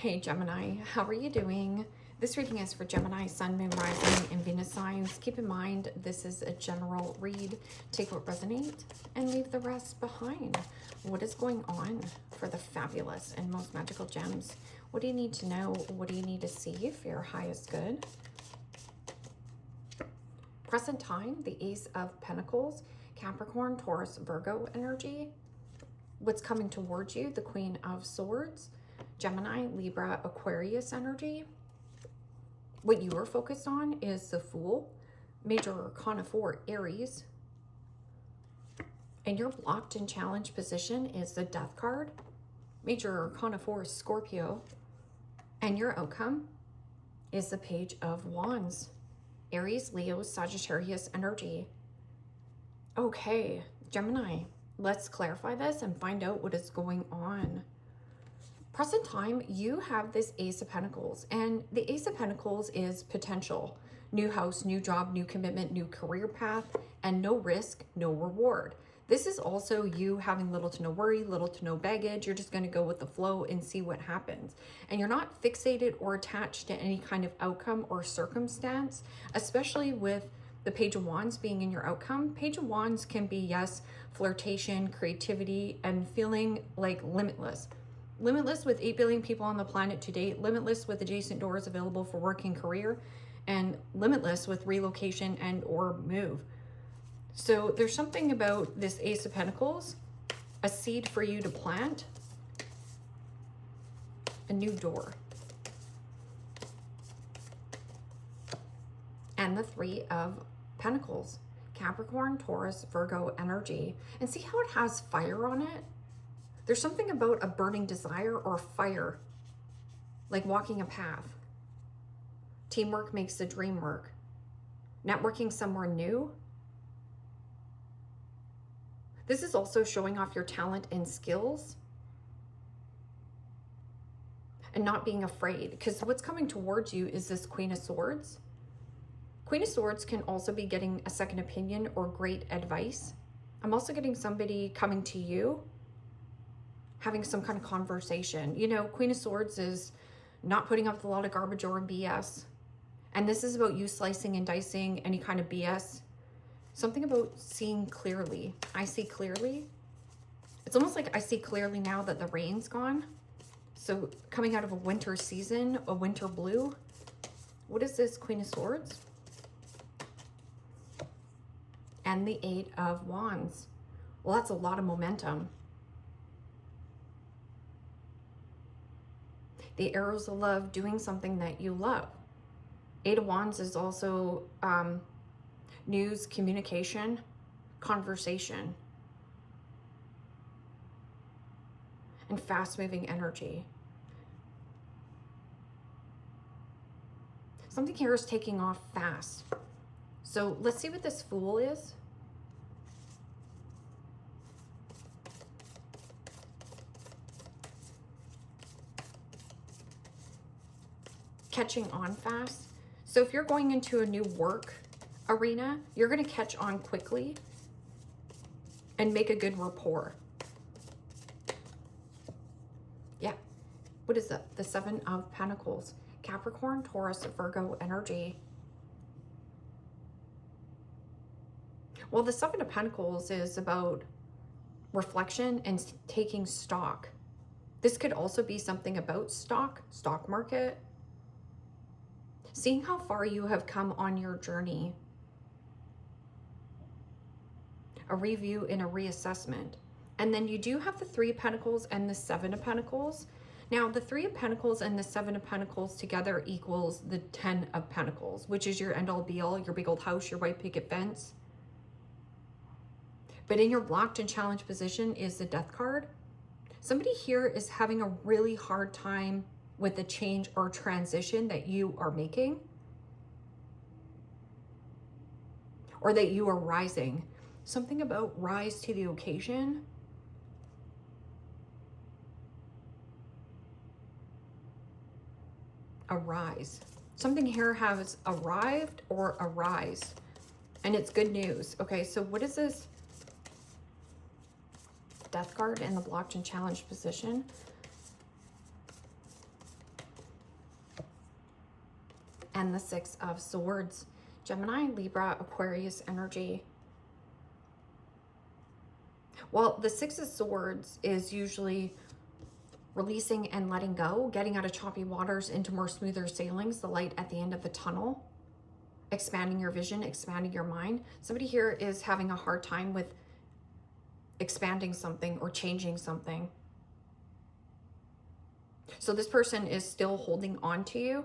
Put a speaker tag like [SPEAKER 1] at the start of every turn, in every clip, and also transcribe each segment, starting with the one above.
[SPEAKER 1] Hey Gemini, how are you doing? This reading is for Gemini, Sun, Moon, Rising, and Venus signs. Keep in mind, this is a general read. Take what resonates and leave the rest behind. What is going on for the fabulous and most magical gems? What do you need to know? What do you need to see for your highest good? Present time, the Ace of Pentacles, Capricorn, Taurus, Virgo energy. What's coming towards you, the Queen of Swords, Gemini, Libra, Aquarius energy. What you are focused on is the Fool, Major Arcana 4, Aries. And your blocked and challenged position is the Death card, Major Arcana 4, Scorpio. And your outcome is the Page of Wands, Aries, Leo, Sagittarius energy. Okay, Gemini, let's clarify this and find out what is going on. Present time, you have this Ace of Pentacles, and the Ace of Pentacles is potential. New house, new job, new commitment, new career path, and no risk, no reward. This is also you having little to no worry, little to no baggage. You're just going to go with the flow and see what happens. And you're not fixated or attached to any kind of outcome or circumstance, especially with the Page of Wands being in your outcome. Page of Wands can be, yes, flirtation, creativity, and feeling like limitless. Limitless with 8 billion people on the planet to date, limitless with adjacent doors available for work and career, and limitless with relocation and or move. So there's something about this Ace of Pentacles, a seed for you to plant, a new door. And the Three of Pentacles, Capricorn, Taurus, Virgo energy. And see how it has fire on it? There's something about a burning desire or fire, like walking a path. Teamwork makes the dream work. Networking somewhere new. This is also showing off your talent and skills. And not being afraid, because what's coming towards you is this Queen of Swords. Queen of Swords can also be getting a second opinion or great advice. I'm also getting somebody coming to you, having some kind of conversation. You know, Queen of Swords is not putting up with a lot of garbage or BS. And this is about you slicing and dicing any kind of BS. Something about seeing clearly. I see clearly. It's almost like I see clearly now that the rain's gone. So coming out of a winter season, a winter blue. What is this Queen of Swords? And the Eight of Wands. Well, that's a lot of momentum. The arrows of love, doing something that you love. Eight of Wands is also news, communication, conversation, and fast-moving energy. Something here is taking off fast. So let's see what this Fool is. Catching on fast. So if you're going into a new work arena, you're going to catch on quickly and make a good rapport. Yeah. What is that? The Seven of Pentacles. Capricorn, Taurus, Virgo energy. Well, the Seven of Pentacles is about reflection and taking stock. This could also be something about stock market. Seeing how far you have come on your journey. A review and a reassessment. And then you do have the Three of Pentacles and the Seven of Pentacles. Now, the Three of Pentacles and the Seven of Pentacles together equals the 10 of Pentacles, which is your end-all be-all, your big old house, your white picket fence. But in your blocked and challenged position is the Death card. Somebody here is having a really hard time with the change or transition that you are making, or that you are rising. Something about rise to the occasion. Arise. Something here has arrived or arise, and it's good news. Okay, so what is this Death card in the blocked and challenged position? and the Six of Swords. Gemini, Libra, Aquarius energy. Well, the Six of Swords is usually releasing and letting go, getting out of choppy waters into more smoother sailings, the light at the end of the tunnel, expanding your vision, expanding your mind. Somebody here is having a hard time with expanding something or changing something. So this person is still holding on to you,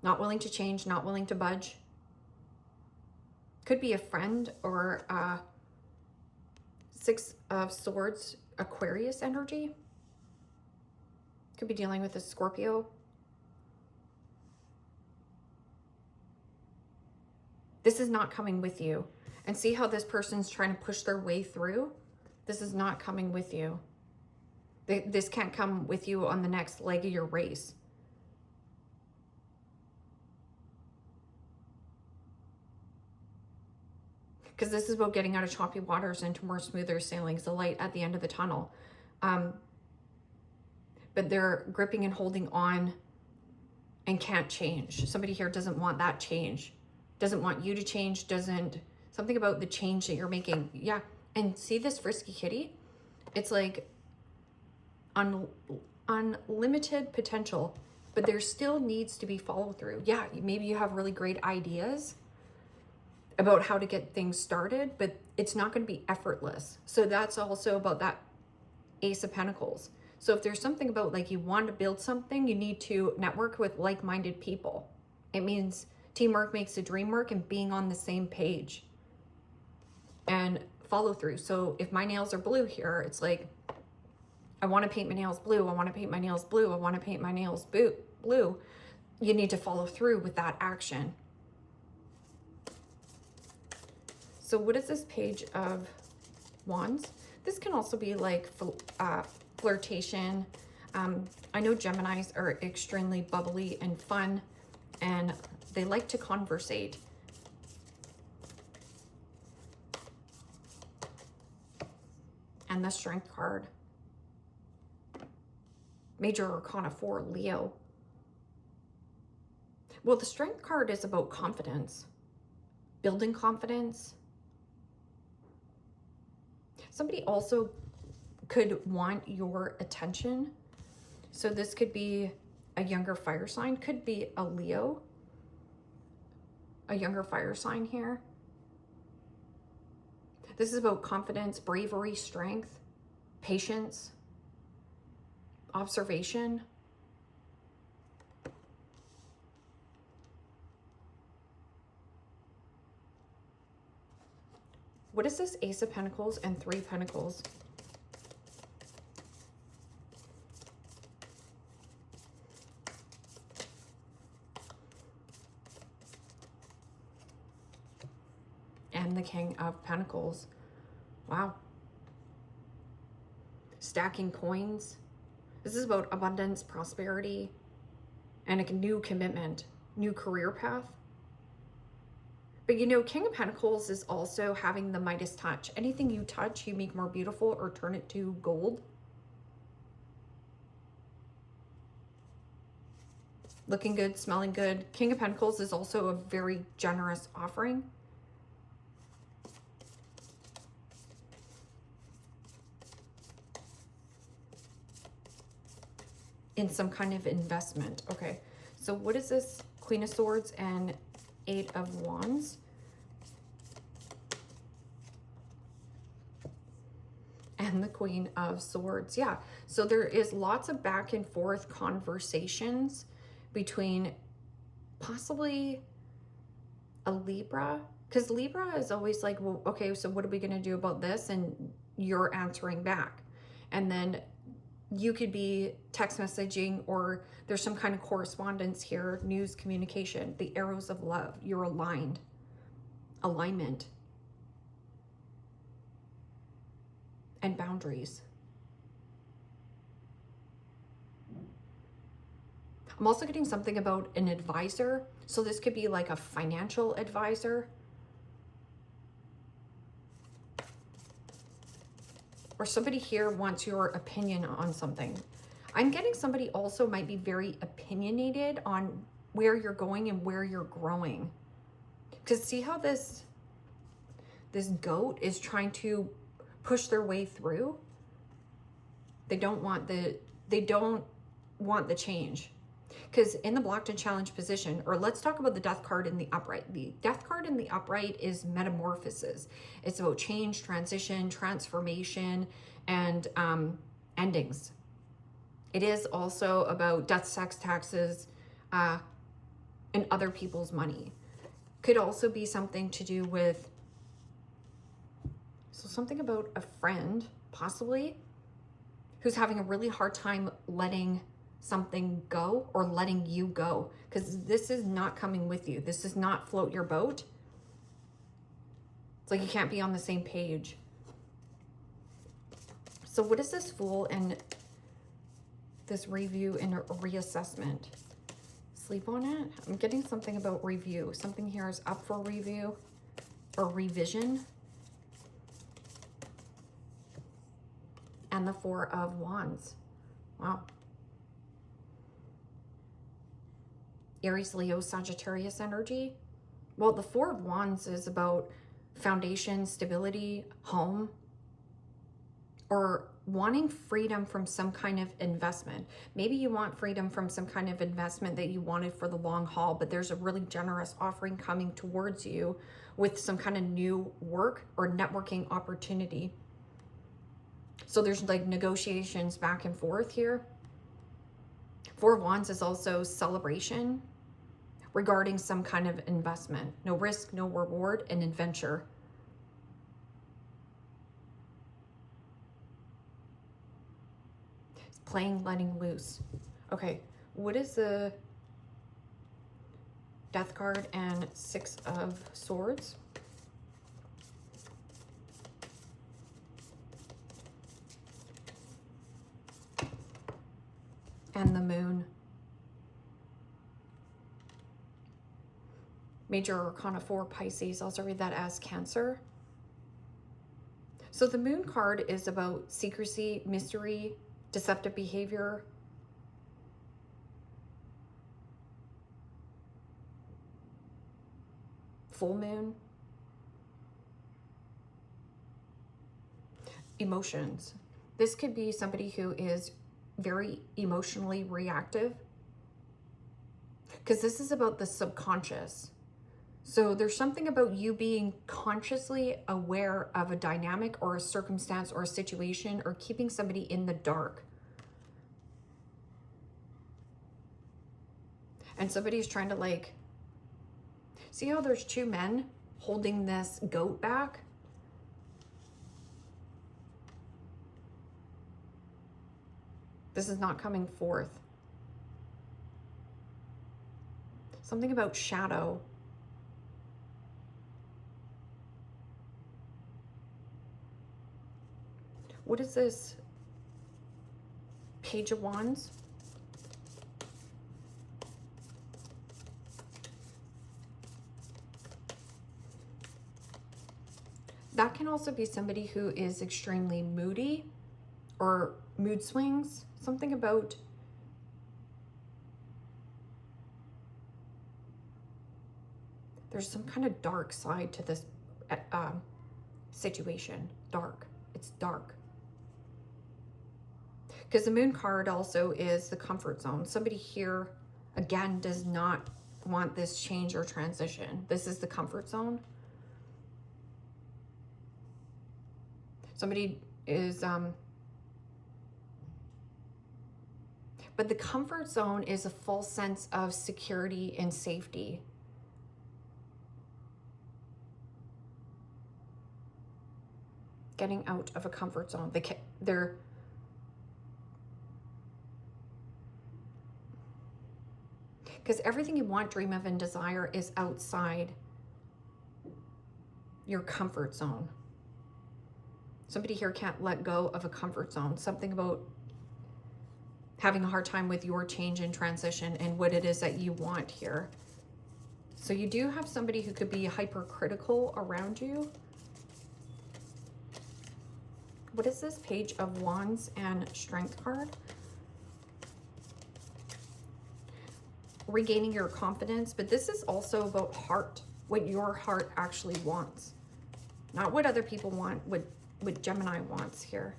[SPEAKER 1] not willing to change, not willing to budge. Could be a friend or Six of Swords, Aquarius energy. Could be dealing with a Scorpio. This is not coming with you. And see how this person's trying to push their way through? This is not coming with you. This can't come with you on the next leg of your race. Because this is about getting out of choppy waters into more smoother sailings, the light at the end of the tunnel. But they're gripping and holding on and can't change. Somebody here doesn't want that change. Doesn't want you to change, something about the change that you're making. Yeah, and see this frisky kitty? It's like unlimited potential, but there still needs to be follow through. Yeah, maybe you have really great ideas about how to get things started, but it's not going to be effortless. So that's also about that Ace of Pentacles. So if there's something about like you want to build something, you need to network with like-minded people. It means teamwork makes the dream work, and being on the same page and follow through. So if my nails are blue here, it's like, I want to paint my nails blue. I want to paint my nails blue. I want to paint my nails blue. You need to follow through with that action. So what is this Page of Wands? This can also be like flirtation. I know Geminis are extremely bubbly and fun, and they like to conversate. And the Strength card. Major Arcana 4, Leo. Well, the Strength card is about confidence. Building confidence. Somebody also could want your attention. So this could be a younger fire sign, could be a Leo, a younger fire sign here. This is about confidence, bravery, strength, patience, observation. What is this Ace of Pentacles and Three Pentacles? And the King of Pentacles. Wow. Stacking coins. This is about abundance, prosperity, and a new commitment, new career path. But you know, King of Pentacles is also having the Midas touch. Anything you touch, you make more beautiful or turn it to gold. Looking good, smelling good. King of Pentacles is also a very generous offering. In some kind of investment. Okay, so what is this? Queen of Swords and Eight of Wands. And the Queen of Swords. Yeah, so there is lots of back and forth conversations between possibly a Libra, because Libra is always like, well, okay, so what are we going to do about this? And you're answering back. And then you could be text messaging, or there's some kind of correspondence here, news, communication, the arrows of love. You're aligned. Alignment. And boundaries. I'm also getting something about an advisor. So this could be like a financial advisor. Or somebody here wants your opinion on something. I'm getting somebody also might be very opinionated on where you're going and where you're growing. Because see how this goat is trying to push their way through? They don't want the change. Because in the blocked and challenged position, or let's talk about the death card in the upright. The death card in the upright is metamorphosis. It's about change, transition, transformation, and endings. It is also about death, sex, taxes, and other people's money. Could also be something to do with, so something about a friend, possibly, who's having a really hard time letting something go or letting you go, because this is not coming with you. This does not float your boat. It's like you can't be on the same page. So what is this Fool and this review and a reassessment? Sleep on it? I'm getting something about review. Something here is up for review or revision. And the Four of Wands. Wow. Aries, Leo, Sagittarius energy. Well, the Four of Wands is about foundation, stability, home, or wanting freedom from some kind of investment. Maybe you want freedom from some kind of investment that you wanted for the long haul, but there's a really generous offering coming towards you with some kind of new work or networking opportunity. So there's like negotiations back and forth here. Four of Wands is also celebration regarding some kind of investment. No risk, no reward, and adventure. It's playing, letting loose. Okay, what is the Death card and Six of Swords? And the Moon. Major Arcana 4, Pisces. I'll also read that as Cancer. So the Moon card is about secrecy, mystery, deceptive behavior. Full moon. Emotions. This could be somebody who is very emotionally reactive, because this is about the subconscious. So there's something about you being consciously aware of a dynamic or a circumstance or a situation, or keeping somebody in the dark. And somebody's trying to, like, see how there's two men holding this goat back? This is not coming forth. Something about shadow. What is this? Page of Wands? That can also be somebody who is extremely moody or mood swings. Something about there's some kind of dark side to this situation. Dark. It's dark. Because the Moon card also is the comfort zone. Somebody here, again, does not want this change or transition. This is the comfort zone. Somebody is, but the comfort zone is a false sense of security and safety. Getting out of a comfort zone. They're because everything you want, dream of, and desire is outside your comfort zone. Somebody here can't let go of a comfort zone. Something about having a hard time with your change and transition and what it is that you want here. So you do have somebody who could be hypercritical around you. What is this? Page of Wands and Strength card. regaining your confidence, but this is also about heart, what your heart actually wants, not what other people want, what Gemini wants here.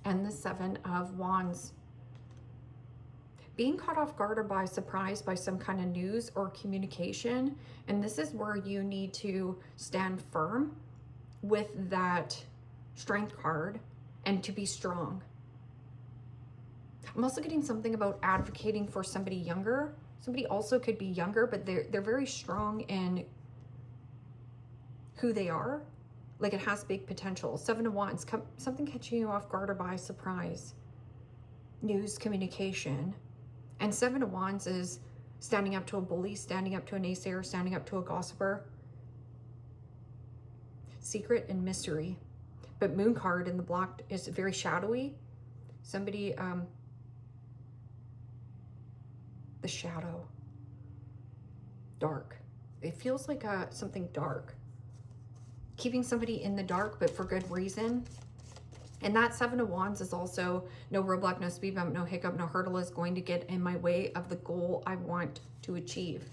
[SPEAKER 1] And the Seven of Wands. Being caught off guard or by surprise by some kind of news or communication. And this is where you need to stand firm with that strength card and to be strong. I'm also getting something about advocating for somebody younger. Somebody also could be younger, but they're very strong in who they are. Like, it has big potential. Seven of Wands, something catching you off guard or by surprise. News, communication. And Seven of Wands is standing up to a bully, standing up to a naysayer, standing up to a gossiper. Secret and mystery. But Moon card in the block is very shadowy. Somebody, the shadow. Dark. It feels like something dark. Keeping somebody in the dark, but for good reason. And that Seven of Wands is also no roadblock, no speed bump, no hiccup, no hurdle is going to get in my way of the goal I want to achieve.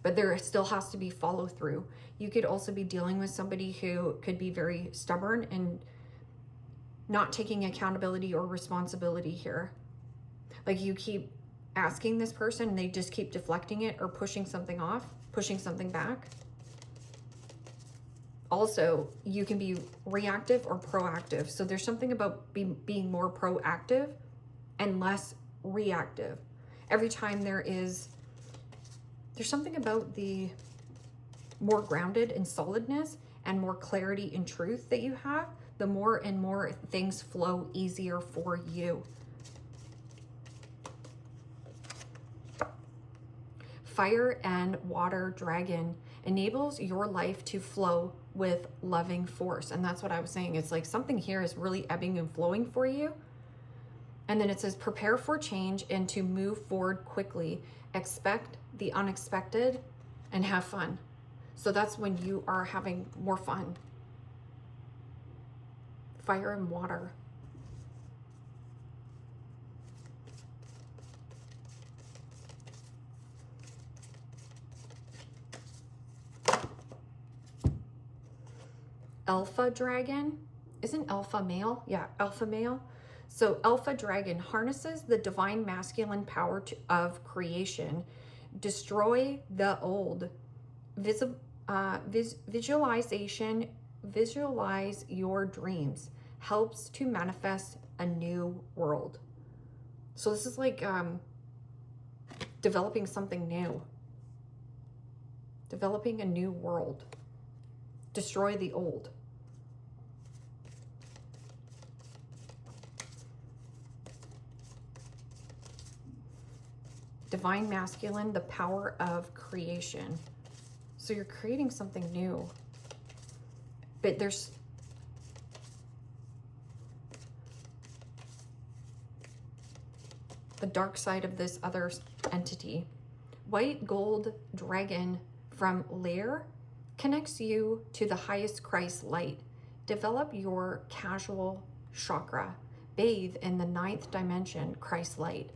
[SPEAKER 1] But there still has to be follow through. You could also be dealing with somebody who could be very stubborn and not taking accountability or responsibility here. Like, you keep asking this person and they just keep deflecting it or pushing something off, pushing something back. Also, you can be reactive or proactive. So there's something about being more proactive and less reactive. Every time there's something about the more grounded in solidness and more clarity in truth that you have, the more and more things flow easier for you. Fire and water dragon enables your life to flow with loving force. And that's what I was saying. It's like something here is really ebbing and flowing for you. And then it says, prepare for change and to move forward quickly. Expect the unexpected and have fun. So that's when you are having more fun. Fire and water. Alpha dragon. Isn't alpha male? Yeah, alpha male. So alpha dragon harnesses the divine masculine power of creation. Destroy the old. Visualization. Visualize your dreams. Helps to manifest a new world. So this is like developing something new. Developing a new world. Destroy the old. Divine masculine, the power of creation. So you're creating something new. But there's the dark side of this other entity. White gold dragon from Lair connects you to the highest Christ light. Develop your casual chakra. Bathe in the 9th dimension Christ light.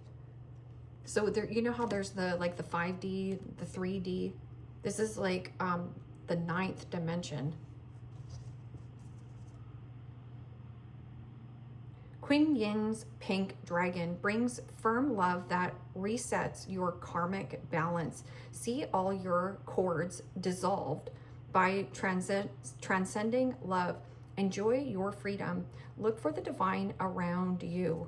[SPEAKER 1] So there, you know how there's the 5D, the 3D. This is like the 9th dimension. Queen Yin's pink dragon brings firm love that resets your karmic balance. See all your cords dissolved by transcending love. Enjoy your freedom. Look for the divine around you.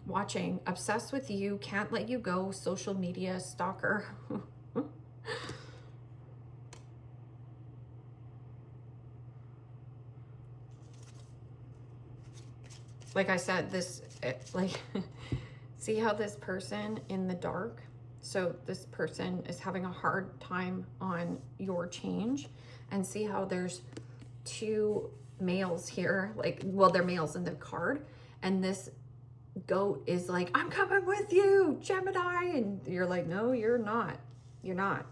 [SPEAKER 1] Watching, obsessed with you, can't let you go, social media stalker. Like I said, this, see how this person in the dark, so this person is having a hard time on your change, and see how there's 2 males here, well, they're males in the card, and this goat is like, I'm coming with you, Gemini. And you're like, no, you're not. You're not.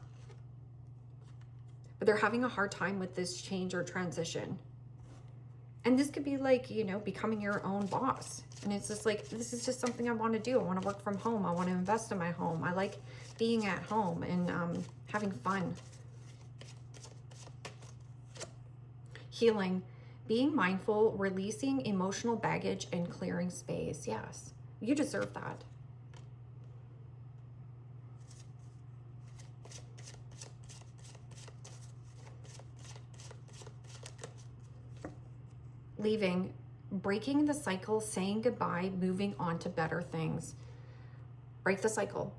[SPEAKER 1] But they're having a hard time with this change or transition. And this could be like, you know, becoming your own boss. And it's just like, this is just something I want to do. I want to work from home. I want to invest in my home. I like being at home and having fun. Healing, being mindful, releasing emotional baggage, and clearing space. Yes, you deserve that. Leaving, breaking the cycle, saying goodbye, moving on to better things. Break the cycle.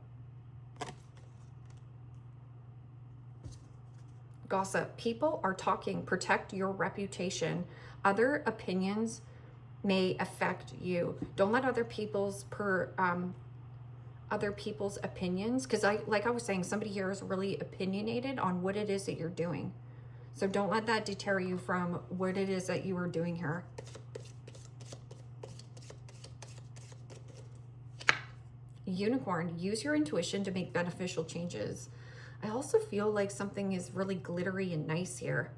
[SPEAKER 1] Gossip, people are talking, protect your reputation. Other opinions may affect you. Don't let other people's opinions, because like I was saying, somebody here is really opinionated on what it is that you're doing. So don't let that deter you from what it is that you are doing here. Unicorn, use your intuition to make beneficial changes. I also feel like something is really glittery and nice here.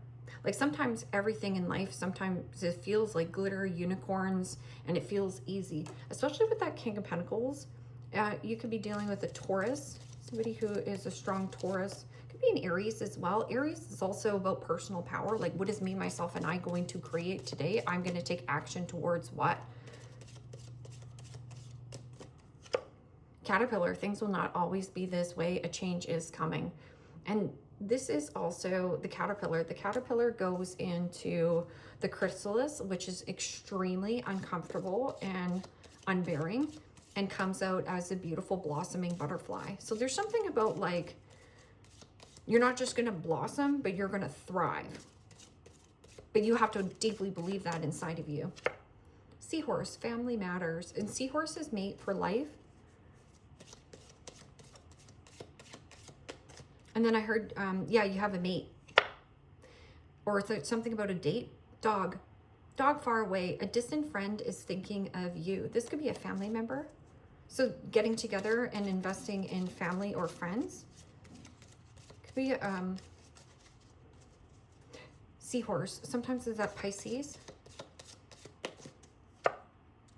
[SPEAKER 1] Like sometimes everything in life, sometimes it feels like glitter, unicorns, and it feels easy. Especially with that King of Pentacles. You could be dealing with a Taurus, somebody who is a strong Taurus. Could be an Aries as well. Aries is also about personal power. Like, what is me, myself, and I going to create today? I'm going to take action towards what? Caterpillar, things will not always be this way. A change is coming. And this is also the caterpillar. The caterpillar goes into the chrysalis, which is extremely uncomfortable and unbearing, and comes out as a beautiful blossoming butterfly. So there's something about like, you're not just going to blossom, but you're going to thrive. But you have to deeply believe that inside of you. Seahorse, family matters. And seahorses mate for life. And then I heard, yeah, you have a mate. Or something about a date. Dog. Dog far away. A distant friend is thinking of you. This could be a family member. So getting together and investing in family or friends. Could be seahorse. Sometimes is that Pisces.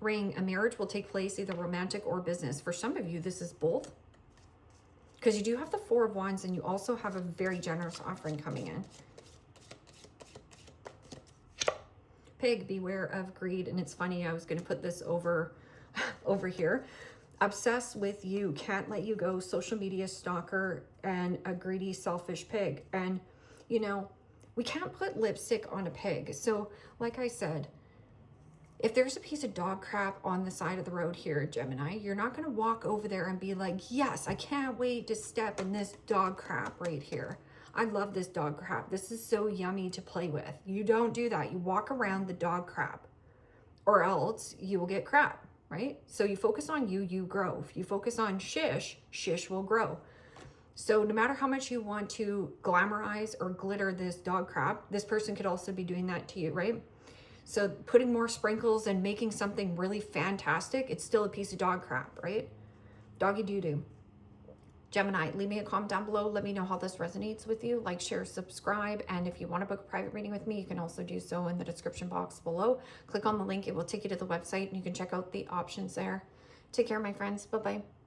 [SPEAKER 1] Ring. A marriage will take place either romantic or business. For some of you, this is both. Because you do have the Four of Wands and you also have a very generous offering coming in. Pig, beware of greed. And it's funny, I was going to put this over here. Obsessed with you, can't let you go, social media stalker, and a greedy, selfish pig. And, you know, we can't put lipstick on a pig. So, like I said, if there's a piece of dog crap on the side of the road here, Gemini, you're not going to walk over there and be like, yes, I can't wait to step in this dog crap right here. I love this dog crap. This is so yummy to play with. You don't do that. You walk around the dog crap, or else you will get crap, right? So you focus on you, you grow. If you focus on shish, shish will grow. So no matter how much you want to glamorize or glitter this dog crap, this person could also be doing that to you, right? So putting more sprinkles and making something really fantastic, it's still a piece of dog crap, right? Doggy doo-doo. Gemini, leave me a comment down below. Let me know how this resonates with you. Like, share, subscribe. And if you want to book a private reading with me, you can also do so in the description box below. Click on the link. It will take you to the website and you can check out the options there. Take care, my friends. Bye-bye.